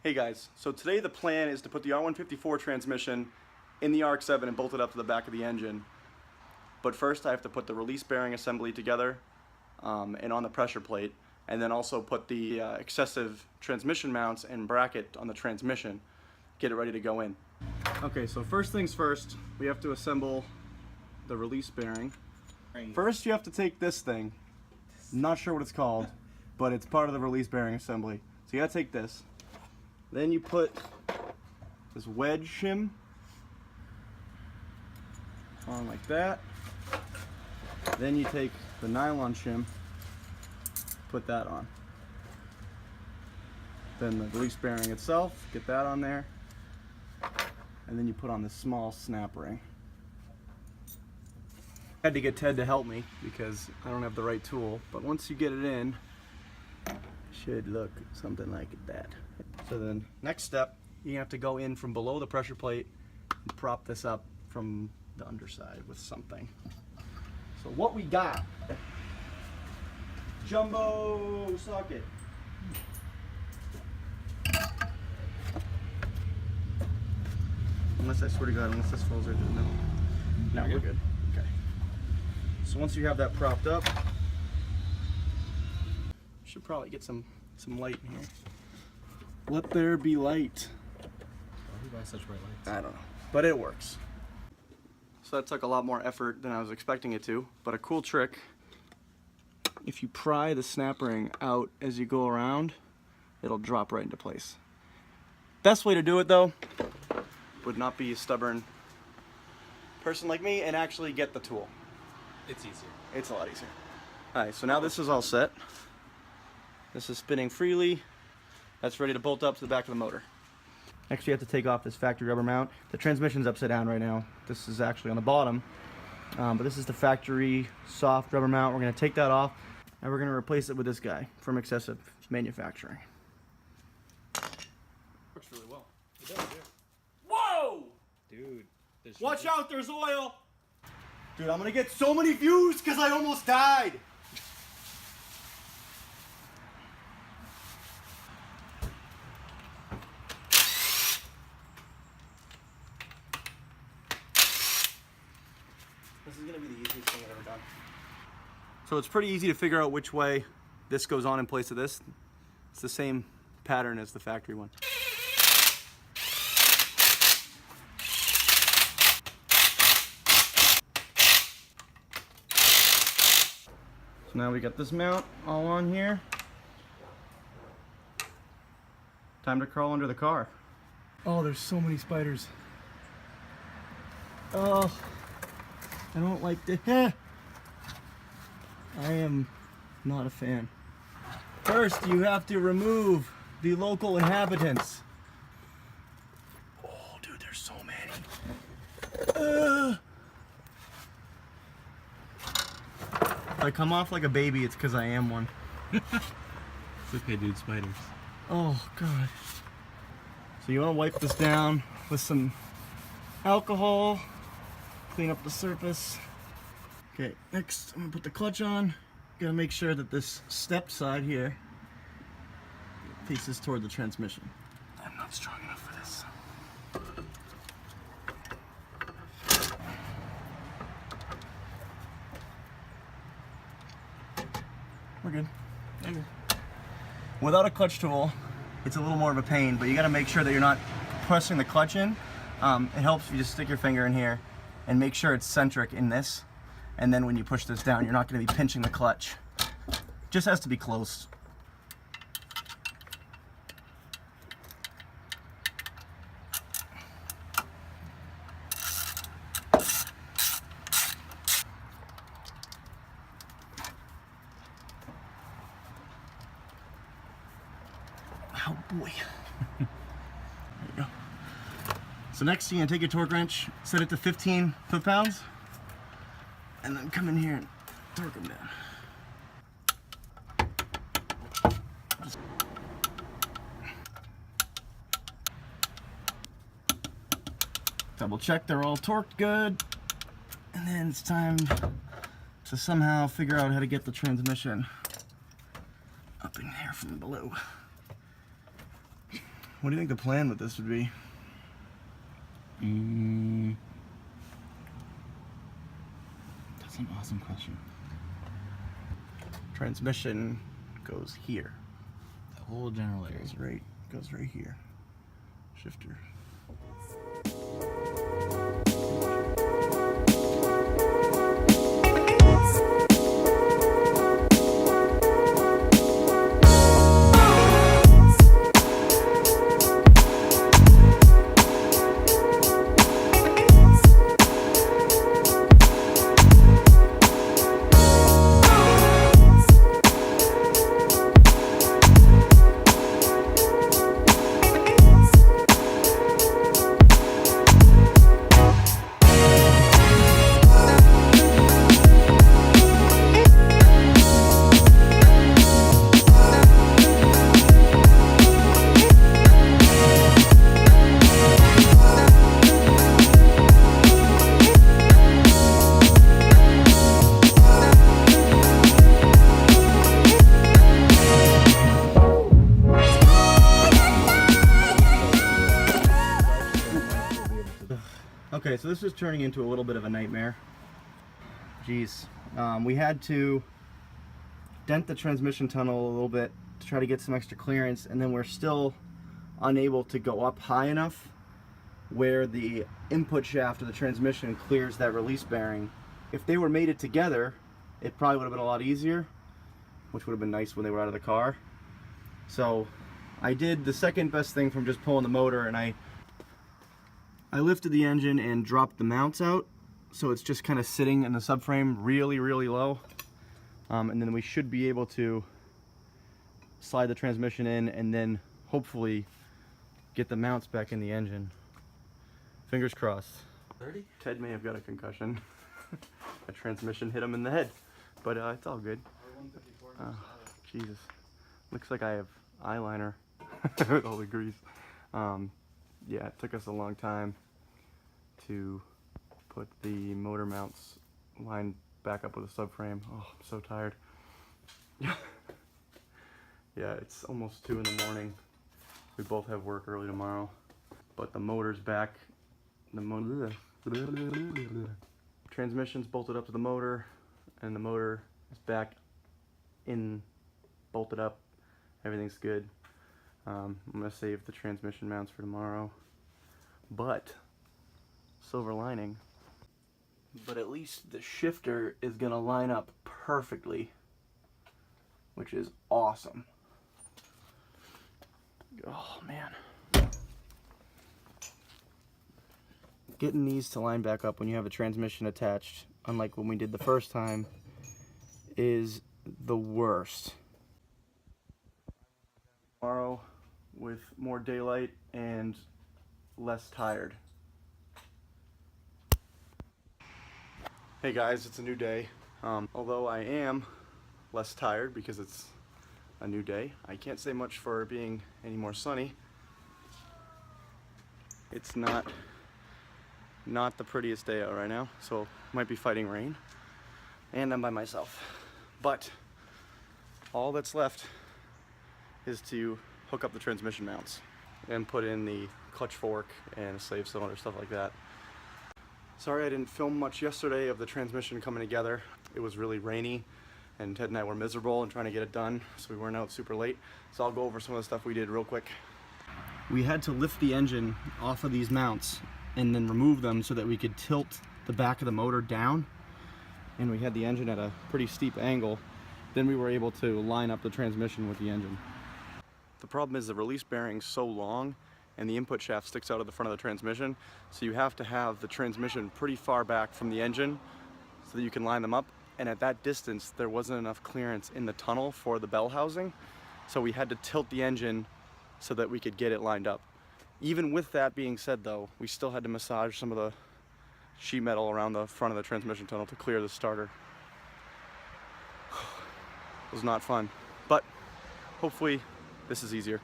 Hey guys, so today the plan is to put the R154 transmission in the RX7 and bolt it up to the back of the engine. But first I have to put the release bearing assembly together and on the pressure plate, and then also put the excessive transmission mounts and bracket on the transmission, get it ready to go in. Okay, so first things first, we have to assemble the release bearing. First you have to take this thing, I'm not sure what it's called, but it's part of the release bearing assembly. So you gotta take this. Then you put this wedge shim on like that. Then you take the nylon shim, put that on. Then the release bearing itself, get that on there. And then you put on this small snap ring. I had to get Ted to help me because I don't have the right tool, but once you get it in, it should look something like that. So then, next step, you have to go in from below the pressure plate and prop this up from the underside with something. So what we got, jumbo socket. Unless I swear to God, unless this falls right in the middle. No, we're good. Okay. So once you have that propped up, should probably get some light in here. Let there be light. Who buys such bright lights? I don't know, but it works. So that took a lot more effort than I was expecting it to, but a cool trick, if you pry the snap ring out as you go around, it'll drop right into place. Best way to do it though, would not be a stubborn person like me and actually get the tool. It's easier. It's a lot easier. Alright, so now this is all set. This is spinning freely. That's ready to bolt up to the back of the motor. Next you have to take off this factory rubber mount. The transmission's upside down right now. This is actually on the bottom. But this is the factory soft rubber mount. We're going to take that off and we're going to replace it with this guy from excessive manufacturing. Works really well. It does, yeah. Whoa! Dude. Watch out, there's oil! Dude, I'm going to get so many views because I almost died. This is going to be the easiest thing I've ever done. So it's pretty easy to figure out which way this goes on in place of this. It's the same pattern as the factory one. So now we got this mount all on here. Time to crawl under the car. Oh, there's so many spiders. Oh. I don't like this. I am not a fan. First, you have to remove the local inhabitants. Oh, dude, there's so many. If I come off like a baby, it's because I am one. It's okay, dude, spiders. Oh, God. So you want to wipe this down with some alcohol. Clean up the surface. Okay, next I'm gonna put the clutch on. Gotta make sure that this step side here faces toward the transmission. I'm not strong enough for this. We're good. Okay. Without a clutch tool, it's a little more of a pain, but you gotta make sure that you're not pressing the clutch in. It helps if you just stick your finger in here and make sure it's centric in this, and then when you push this down, you're not going to be pinching the clutch. Just has to be close. Oh boy. There you go. So next, you're gonna take your torque wrench, set it to 15 foot-pounds, and then come in here and torque them down. Double check they're all torqued good, and then it's time to somehow figure out how to get the transmission up in there from below. What do you think the plan with this would be? That's an awesome question. Transmission goes here. The whole general area. Goes right here. Shifter. Okay, so this is turning into a little bit of a nightmare. Jeez. We had to dent the transmission tunnel a little bit to try to get some extra clearance, and then we're still unable to go up high enough where the input shaft of the transmission clears that release bearing. If they were mated together, it probably would have been a lot easier, which would have been nice when they were out of the car. So I did the second best thing from just pulling the motor, and I lifted the engine and dropped the mounts out, so it's just kind of sitting in the subframe really low, and then we should be able to slide the transmission in and then hopefully get the mounts back in the engine. Fingers crossed. 30? Ted may have got a concussion. A transmission hit him in the head, but it's all good. R154. Jesus, looks like I have eyeliner with all the grease. Yeah, it took us a long time to put the motor mounts lined back up with a subframe. Oh, I'm so tired. Yeah, it's almost 2 in the morning. We both have work early tomorrow, but the motor's back. The transmission's bolted up to the motor, and the motor is back in, bolted up. Everything's good. I'm gonna save the transmission mounts for tomorrow, but silver lining, but at least the shifter is gonna line up perfectly, which is awesome. Oh man, getting these to line back up when you have a transmission attached, unlike when we did the first time, is the worst. Tomorrow with more daylight and less tired. Hey guys, it's a new day. Although I am less tired because it's a new day, I can't say much for it being any more sunny. It's not the prettiest day out right now, so might be fighting rain, and I'm by myself. But all that's left is to hook up the transmission mounts and put in the clutch fork and a slave cylinder, stuff like that. Sorry I didn't film much yesterday of the transmission coming together. It was really rainy and Ted and I were miserable and trying to get it done, so we weren't out super late. So I'll go over some of the stuff we did real quick. We had to lift the engine off of these mounts and then remove them so that we could tilt the back of the motor down, and we had the engine at a pretty steep angle. Then we were able to line up the transmission with the engine. The problem is the release bearing's so long and the input shaft sticks out of the front of the transmission, so you have to have the transmission pretty far back from the engine so that you can line them up. And at that distance there wasn't enough clearance in the tunnel for the bell housing, so we had to tilt the engine so that we could get it lined up. Even with that being said though, we still had to massage some of the sheet metal around the front of the transmission tunnel to clear the starter. It was not fun, but hopefully this is easier.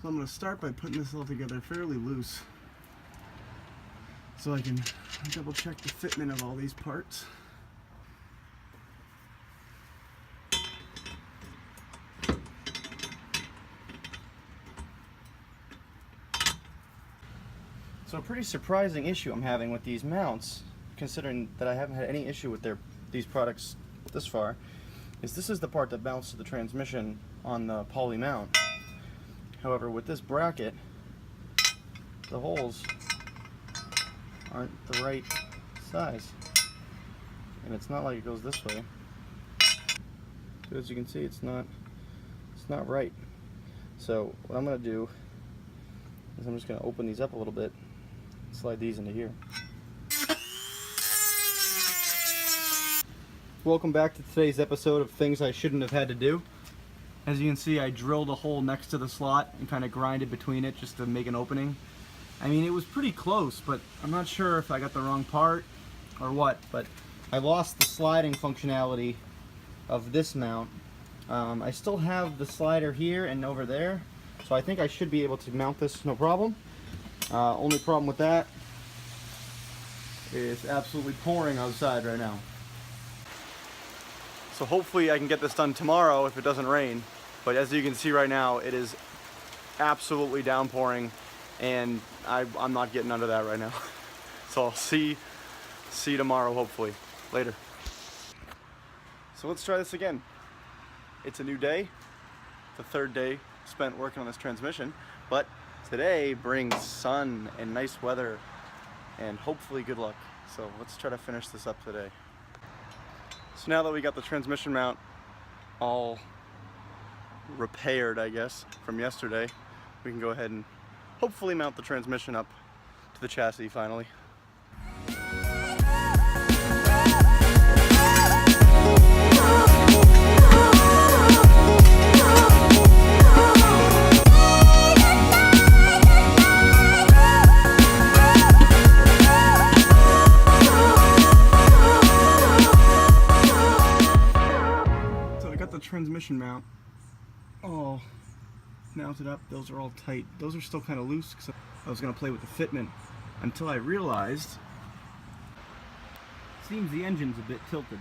So I'm going to start by putting this all together fairly loose so I can double check the fitment of all these parts. So a pretty surprising issue I'm having with these mounts, considering that I haven't had any issue with these products this far, is this is the part that mounts to the transmission on the poly mount. However, with this bracket, the holes aren't the right size. And it's not like it goes this way. So as you can see, it's not right. So what I'm going to do is I'm just going to open these up a little bit, slide these into here. Welcome back to today's episode of Things I Shouldn't Have Had to Do. As you can see, I drilled a hole next to the slot and kind of grinded between it just to make an opening. I mean, it was pretty close, but I'm not sure if I got the wrong part or what, but I lost the sliding functionality of this mount. I still have the slider here and over there, so I think I should be able to mount this no problem. Only problem with that is absolutely pouring outside right now. So hopefully I can get this done tomorrow if it doesn't rain, but as you can see right now, it is absolutely downpouring, and I'm not getting under that right now. So I'll see you tomorrow, hopefully. Later. So let's try this again. It's a new day, the third day spent working on this transmission, but today brings sun and nice weather and hopefully good luck. So let's try to finish this up today. So now that we got the transmission mount all repaired, I guess, from yesterday, we can go ahead and hopefully mount the transmission up to the chassis finally. Transmission mount all mounted up. Those are all tight. Those are still kind of loose because I was going to play with the fitment until I realized it seems the engine's a bit tilted.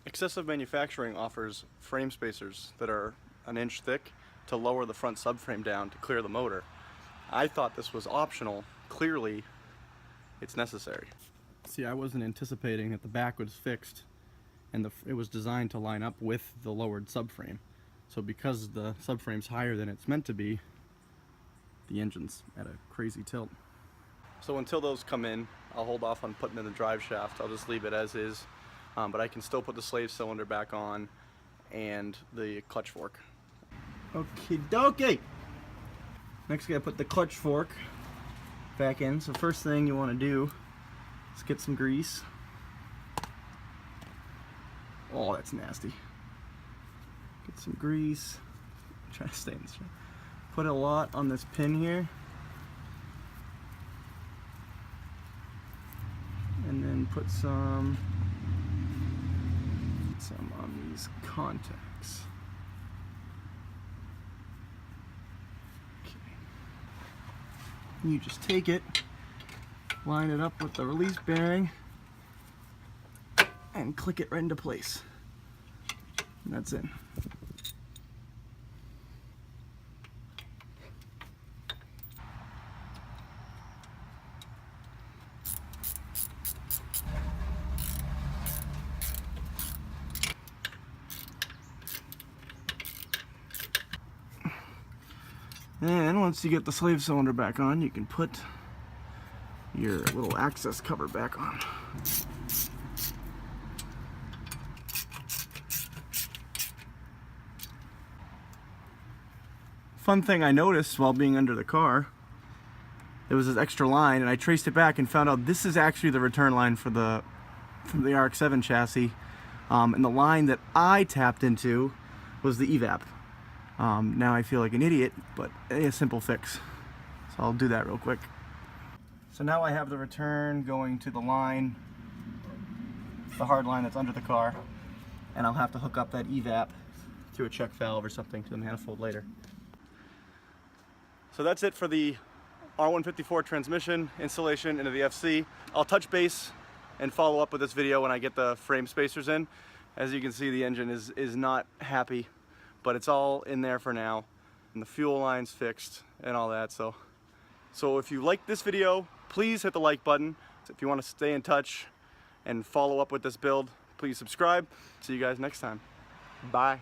Excessive Manufacturing offers frame spacers that are an inch thick to lower the front subframe down to clear the motor. I thought this was optional. Clearly it's necessary. See, I wasn't anticipating that the back was fixed and it was designed to line up with the lowered subframe. So because the subframe's higher than it's meant to be, the engine's at a crazy tilt. So until those come in, I'll hold off on putting in the drive shaft. I'll just leave it as is, but I can still put the slave cylinder back on and the clutch fork. Okie dokie! Next, I gotta put the clutch fork back in. So first thing you want to do, let's get some grease. Oh, that's nasty. Get some grease. Try to stay in this. Put a lot on this pin here. And then put some on these contacts. Okay. You just take it, line it up with the release bearing, and click it right into place. And that's it. And once you get the slave cylinder back on, you can put your little access cover back on. Fun thing I noticed while being under the car, there was this extra line, and I traced it back and found out this is actually the return line from the RX7 chassis, and the line that I tapped into was the evap. Now I feel like an idiot, but a simple fix. So I'll do that real quick. So now I have the return going to the line, the hard line that's under the car, and I'll have to hook up that evap through a check valve or something to the manifold later. So that's it for the R154 transmission installation into the FC. I'll touch base and follow up with this video when I get the frame spacers in. As you can see, the engine is not happy, but it's all in there for now. and the fuel lines fixed and all that. So if you like this video, please hit the like button. If you want to stay in touch and follow up with this build, please subscribe. See you guys next time. Bye.